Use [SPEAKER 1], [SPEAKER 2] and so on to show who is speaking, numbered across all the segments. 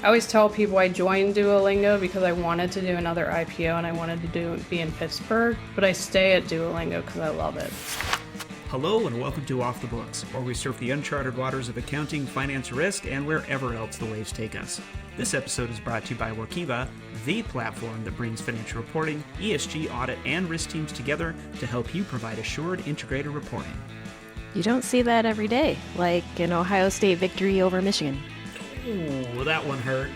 [SPEAKER 1] I always tell people I joined Duolingo because I wanted to do another IPO and I wanted to be in Pittsburgh, but I stay at Duolingo because I love it.
[SPEAKER 2] Hello and welcome to Off the Books, where we surf the uncharted waters of accounting, finance, risk, and wherever else the waves take us. This episode is brought to you by Workiva, the platform that brings financial reporting, ESG, audit, and risk teams together to help you provide assured, integrated reporting.
[SPEAKER 3] You don't see that every day, like an Ohio State victory over Michigan.
[SPEAKER 2] Ooh, that one hurt.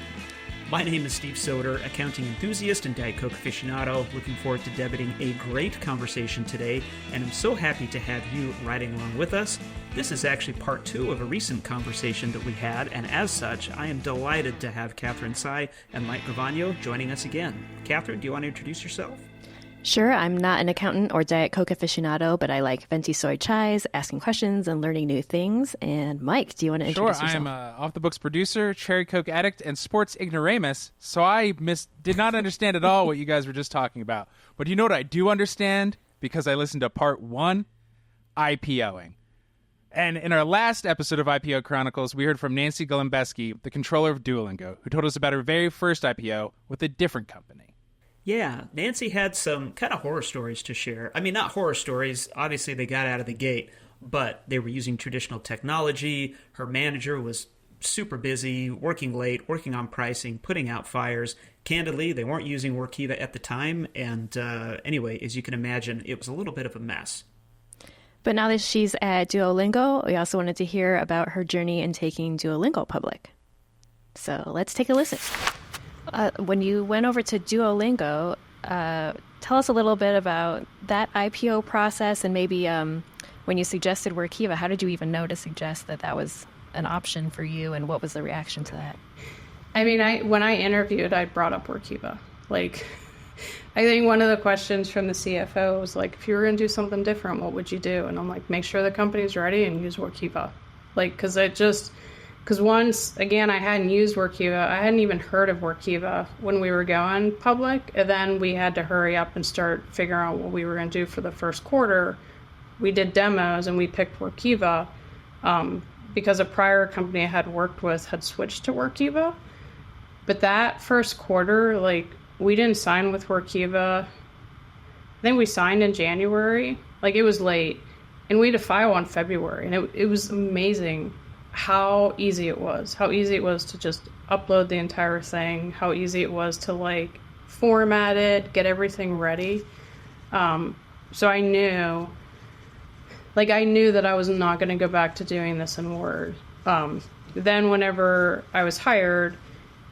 [SPEAKER 2] My name is Steve Soder, accounting enthusiast and Diet Coke aficionado. Looking forward to debating a great conversation today, and I'm so happy to have you riding along with us. This is actually part 2 of a recent conversation that we had, and as such, I am delighted to have Catherine Tsai and Mike Gravano joining us again. Catherine, do you want to introduce yourself?
[SPEAKER 3] Sure, I'm not an accountant or Diet Coke aficionado, but I like venti soy chais, asking questions, and learning new things. And Mike, do you want to introduce yourself?
[SPEAKER 4] Sure, I'm an off-the-books producer, cherry Coke addict, and sports ignoramus, so I did not understand at all what you guys were just talking about. But you know what I do understand? Because I listened to part 1, IPOing. And in our last episode of IPO Chronicles, we heard from Nancy Golembiewski, the controller of Duolingo, who told us about her very first IPO with a different company.
[SPEAKER 2] Yeah, Nancy had some kind of horror stories to share. I mean, not horror stories. Obviously, they got out of the gate, but they were using traditional technology. Her manager was super busy, working late, working on pricing, putting out fires. Candidly, they weren't using Workiva at the time. And anyway, as you can imagine, it was a little bit of a mess.
[SPEAKER 3] But now that she's at Duolingo, we also wanted to hear about her journey in taking Duolingo public. So let's take a listen. When you went over to Duolingo, tell us a little bit about that IPO process, and maybe when you suggested Workiva, how did you even know to suggest that that was an option for you, and what was the reaction to that?
[SPEAKER 1] I mean, when I interviewed, I brought up Workiva. I think one of the questions from the CFO was like, if you were going to do something different, what would you do? And I'm like, make sure the company's ready and use Workiva. Because once, again, I hadn't used Workiva. I hadn't even heard of Workiva when we were going public. And then we had to hurry up and start figuring out what we were going to do for the first quarter. We did demos and we picked Workiva because a prior company I had worked with had switched to Workiva. But that first quarter, we didn't sign with Workiva. I think we signed in January. It was late. And we had to file on February. And it was amazing how easy it was to just upload the entire thing, how easy it was to format it, get everything ready. So I knew that I was not going to go back to doing this in Word. Then whenever I was hired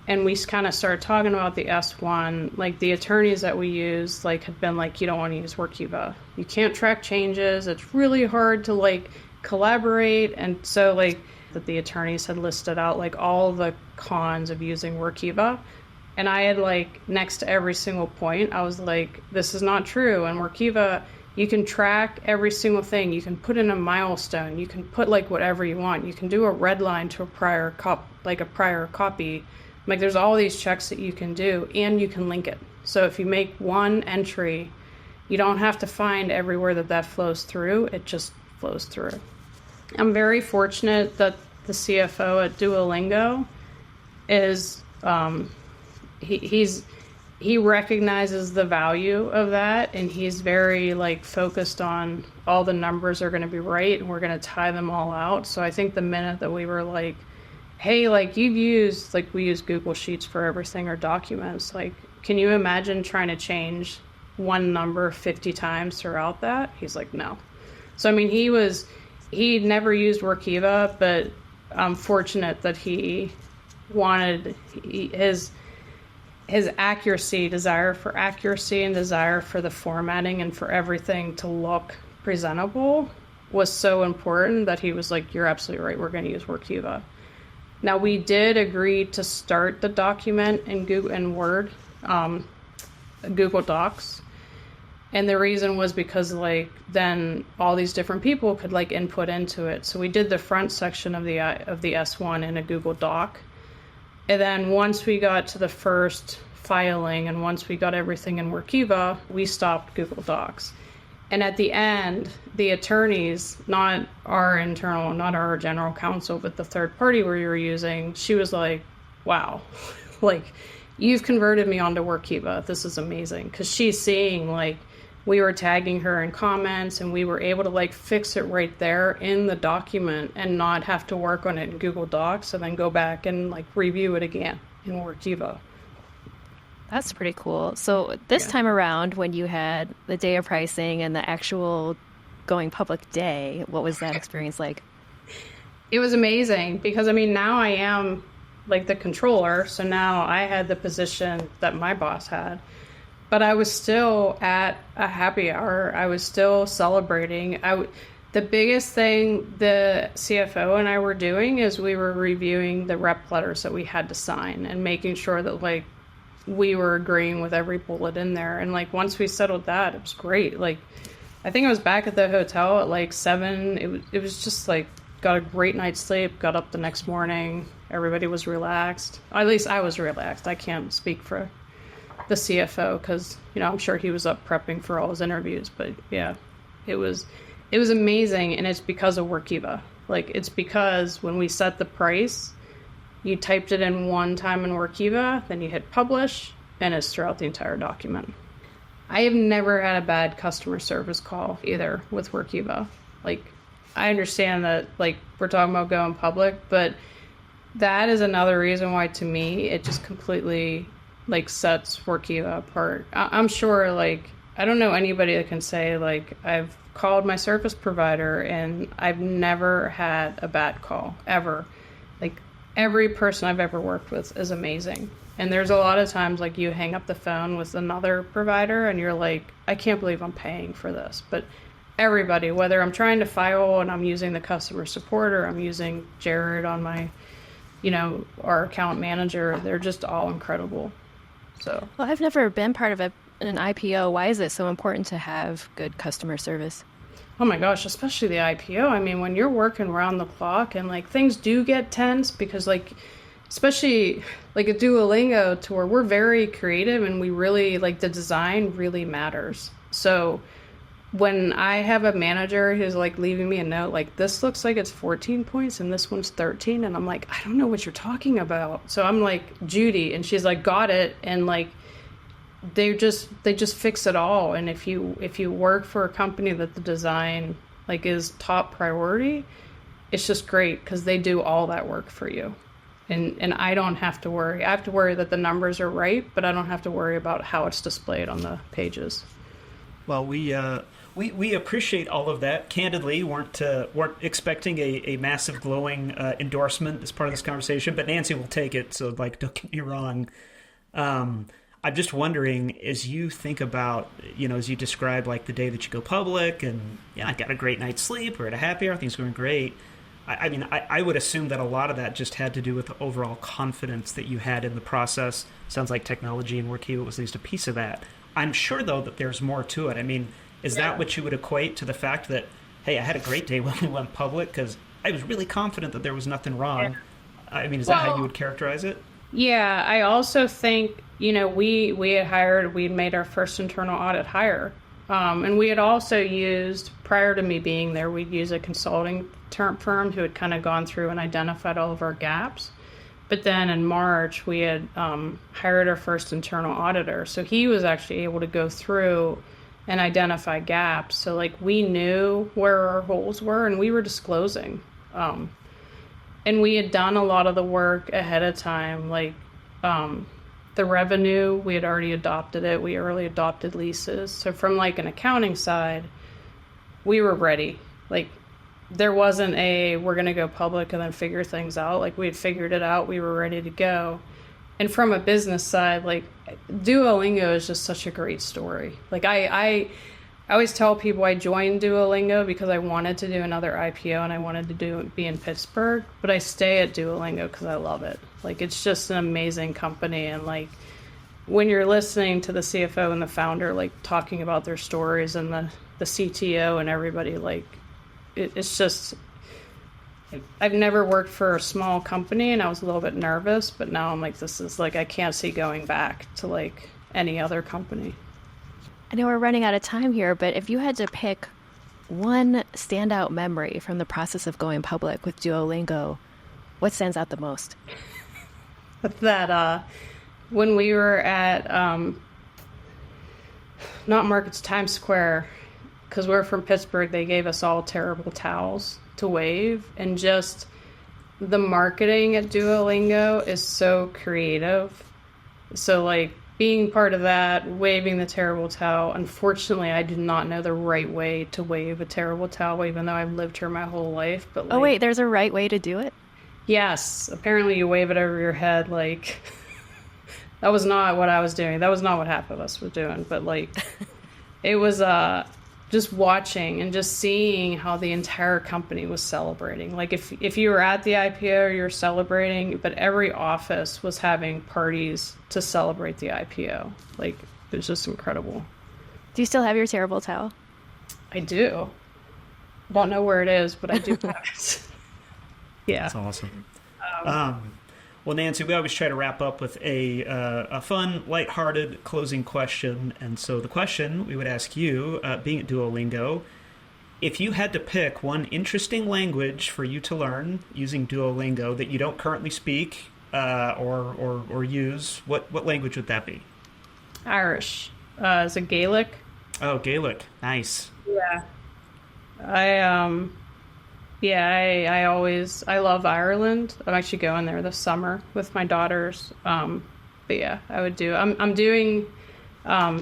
[SPEAKER 1] and we kind of started talking about the S1, the attorneys that we used, had been you don't want to use Workiva. You can't track changes. It's really hard to collaborate. And so that the attorneys had listed out all the cons of using Workiva. And I had next to every single point, I was this is not true. And Workiva, you can track every single thing. You can put in a milestone. You can put whatever you want. You can do a red line to a prior copy. There's all these checks that you can do, and you can link it. So if you make one entry, you don't have to find everywhere that flows through. It just flows through. I'm very fortunate that the CFO at Duolingo is, he recognizes the value of that, and he's very focused on all the numbers are going to be right, and we're going to tie them all out. So I think the minute that we were hey, you've used, we use Google Sheets for everything, or documents, can you imagine trying to change one number 50 times throughout that? He's no. So I mean, he'd never used Workiva, but I'm fortunate that he wanted his desire for accuracy and desire for the formatting and for everything to look presentable was so important that he was you're absolutely right, we're going to use Workiva. Now, we did agree to start the document in Word, Google Docs. And the reason was because then all these different people could input into it. So we did the front section of the S1 in a Google Doc. And then once we got to the first filing and once we got everything in Workiva, we stopped Google Docs. And at the end, the attorneys, not our general counsel, but the third party we were using, she was wow, like, you've converted me onto Workiva. This is amazing. Because she's seeing, like, we were tagging her in comments and we were able to, like, fix it right there in the document and not have to work on it in Google Docs and then go back and, like, review it again in Workiva.
[SPEAKER 3] That's pretty cool. So this time around, when you had the day of pricing and the actual going public day, what was that experience like?
[SPEAKER 1] It was amazing because, I mean, now I am, like, the controller. So now I had the position that my boss had. But I was still at a happy hour. I was still celebrating. The biggest thing the CFO and I were doing is we were reviewing the rep letters that we had to sign and making sure that, like, we were agreeing with every bullet in there. And, like, once we settled that, it was great. Like, I think I was back at the hotel at, like, 7. It was just, like, got a great night's sleep, got up the next morning. Everybody was relaxed. At least I was relaxed. I can't speak for the CFO because, you know, I'm sure he was up prepping for all his interviews. But, yeah, it was amazing. And it's because of Workiva. Like, it's because when we set the price, you typed it in one time in Workiva, then you hit publish, and it's throughout the entire document. I have never had a bad customer service call either with Workiva. Like, I understand that, like, we're talking about going public, but that is another reason why, to me, it just completely, like, sets Workiva apart. I'm sure, like, I don't know anybody that can say, like, I've called my service provider and I've never had a bad call, ever. Like, every person I've ever worked with is amazing. And there's a lot of times, like, you hang up the phone with another provider and you're like, I can't believe I'm paying for this. But everybody, whether I'm trying to file and I'm using the customer support or I'm using Jared on my, you know, our account manager, they're just all incredible. So,
[SPEAKER 3] well, I've never been part of an IPO. Why is it so important to have good customer service?
[SPEAKER 1] Oh my gosh, especially the IPO. I mean, when you're working around the clock and, like, things do get tense because, like, especially like a Duolingo tour, we're very creative and we really, like, the design really matters. So when I have a manager who's, like, leaving me a note, like, this looks like it's 14 points and this one's 13. And I'm like, I don't know what you're talking about. So I'm like, Judy, and she's like, got it. And, like, they just fix it all. And if you work for a company that the design, like, is top priority, it's just great because they do all that work for you. And I don't have to worry. I have to worry that the numbers are right, but I don't have to worry about how it's displayed on the pages.
[SPEAKER 2] Well, we appreciate all of that. Candidly, weren't expecting a massive glowing endorsement as part of this conversation, but Nancy will take it. So, like, don't get me wrong. I'm just wondering, as you think about, you know, as you describe, like, the day that you go public and, yeah, I got a great night's sleep, we're at a happy hour, things going great. I mean, I would assume that a lot of that just had to do with the overall confidence that you had in the process. Sounds like technology and Workiva was at least a piece of that. I'm sure, though, that there's more to it. I mean, is that what you would equate to the fact that, hey, I had a great day when we went public because I was really confident that there was nothing wrong? Yeah. I mean, is that how you would characterize it?
[SPEAKER 1] Yeah, I also think, you know, we had made our first internal audit hire. And we had also used, prior to me being there, we'd use a consulting firm who had kind of gone through and identified all of our gaps. But then in March, we had hired our first internal auditor. So he was actually able to go through and identify gaps. So, like, we knew where our holes were and we were disclosing. And we had done a lot of the work ahead of time, like the revenue, we had already adopted it. We early adopted leases. So from, like, an accounting side, we were ready. Like, there wasn't we're going to go public and then figure things out. Like, we had figured it out. We were ready to go. And from a business side, like, Duolingo is just such a great story. Like, I always tell people I joined Duolingo because I wanted to do another IPO and I wanted to be in Pittsburgh, but I stay at Duolingo because I love it. Like, it's just an amazing company. And, like, when you're listening to the CFO and the founder, like, talking about their stories and the CTO and everybody, like, it's just, I've never worked for a small company and I was a little bit nervous, but now I'm like, this is, like, I can't see going back to, like, any other company.
[SPEAKER 3] I know we're running out of time here, but if you had to pick one standout memory from the process of going public with Duolingo, what stands out the most?
[SPEAKER 1] that when we were at not Markets, Times Square, because we're from Pittsburgh, they gave us all terrible towels to wave, and just the marketing at Duolingo is so creative. So like being part of that, waving the terrible towel, unfortunately I do not know the right way to wave a terrible towel, even though I've lived here my whole life. But like,
[SPEAKER 3] Oh, wait, there's a right way to do it?
[SPEAKER 1] yes, apparently you wave it over your head. Like that was not what I was doing. That was not what half of us were doing. But like it was just watching and just seeing how the entire company was celebrating. Like if you were at the IPO, you were celebrating, but every office was having parties to celebrate the IPO. Like it was just incredible.
[SPEAKER 3] Do you still have your terrible towel?
[SPEAKER 1] I do. Don't know where it is, but I do have it. Yeah.
[SPEAKER 2] That's awesome. Well, Nancy, we always try to wrap up with a fun, lighthearted closing question. And so the question we would ask you, being at Duolingo, if you had to pick one interesting language for you to learn using Duolingo that you don't currently speak or use, what language would that be?
[SPEAKER 1] Irish. Is it Gaelic?
[SPEAKER 2] Oh, Gaelic. Nice.
[SPEAKER 1] Yeah. I love Ireland. I'm actually going there this summer with my daughters. But yeah, I'm doing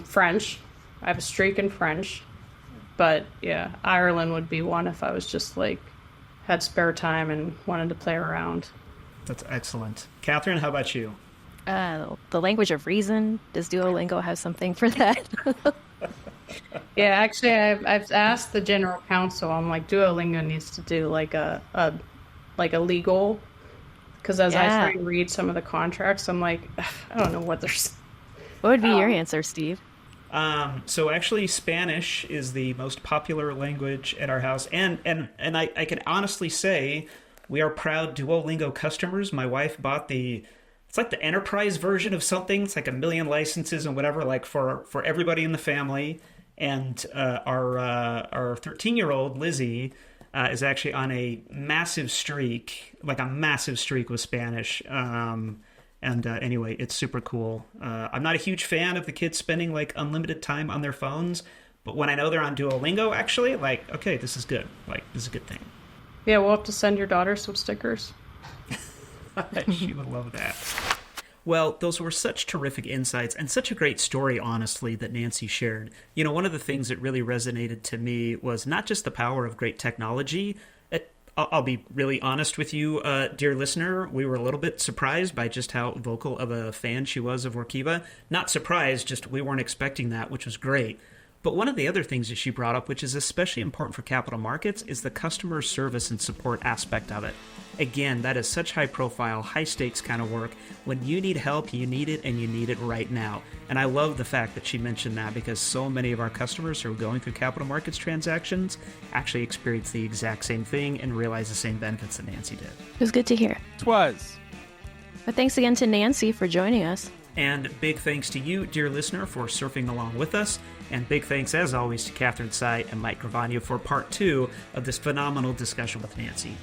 [SPEAKER 1] French. I have a streak in French. But yeah, Ireland would be one if I was just like had spare time and wanted to play around.
[SPEAKER 2] That's excellent. Catherine, how about you?
[SPEAKER 3] The language of reason. Does Duolingo have something for that?
[SPEAKER 1] Yeah, actually, I've asked the general counsel. I'm like, Duolingo needs to do like a legal, because as I try to read some of the contracts, I'm like, I don't know what there's.
[SPEAKER 3] What would be your answer, Steve?
[SPEAKER 2] So actually, Spanish is the most popular language at our house, and I can honestly say we are proud Duolingo customers. My wife bought it's like the enterprise version of something. It's like 1 million licenses and whatever, like for everybody in the family. And our 13-year-old Lizzie is actually on a massive streak with Spanish. Anyway, it's super cool. I'm not a huge fan of the kids spending like unlimited time on their phones, but when I know they're on Duolingo, actually, like, okay, this is good. Like, this is a good thing.
[SPEAKER 1] Yeah, we'll have to send your daughter some stickers.
[SPEAKER 2] She would love that. Well, those were such terrific insights and such a great story, honestly, that Nancy shared. You know, one of the things that really resonated to me was not just the power of great technology. I'll be really honest with you, dear listener. We were a little bit surprised by just how vocal of a fan she was of Workiva. Not surprised, just we weren't expecting that, which was great. But one of the other things that she brought up, which is especially important for capital markets, is the customer service and support aspect of it. Again, that is such high-profile, high-stakes kind of work. When you need help, you need it, and you need it right now. And I love the fact that she mentioned that, because so many of our customers who are going through capital markets transactions actually experience the exact same thing and realize the same benefits that Nancy did.
[SPEAKER 3] It was good to hear.
[SPEAKER 4] It was.
[SPEAKER 3] But thanks again to Nancy for joining us.
[SPEAKER 2] And big thanks to you, dear listener, for surfing along with us. And big thanks, as always, to Catherine Tsai and Mike Gravano for part 2 of this phenomenal discussion with Nancy.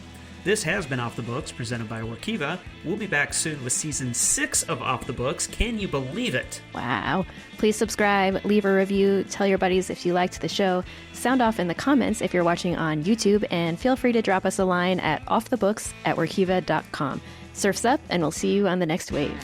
[SPEAKER 2] This has been Off the Books, presented by Workiva. We'll be back soon with Season 6 of Off the Books. Can you believe it?
[SPEAKER 3] Wow. Please subscribe, leave a review, tell your buddies if you liked the show, sound off in the comments if you're watching on YouTube, and feel free to drop us a line at offthebooks@workiva.com. Surf's up, and we'll see you on the next wave.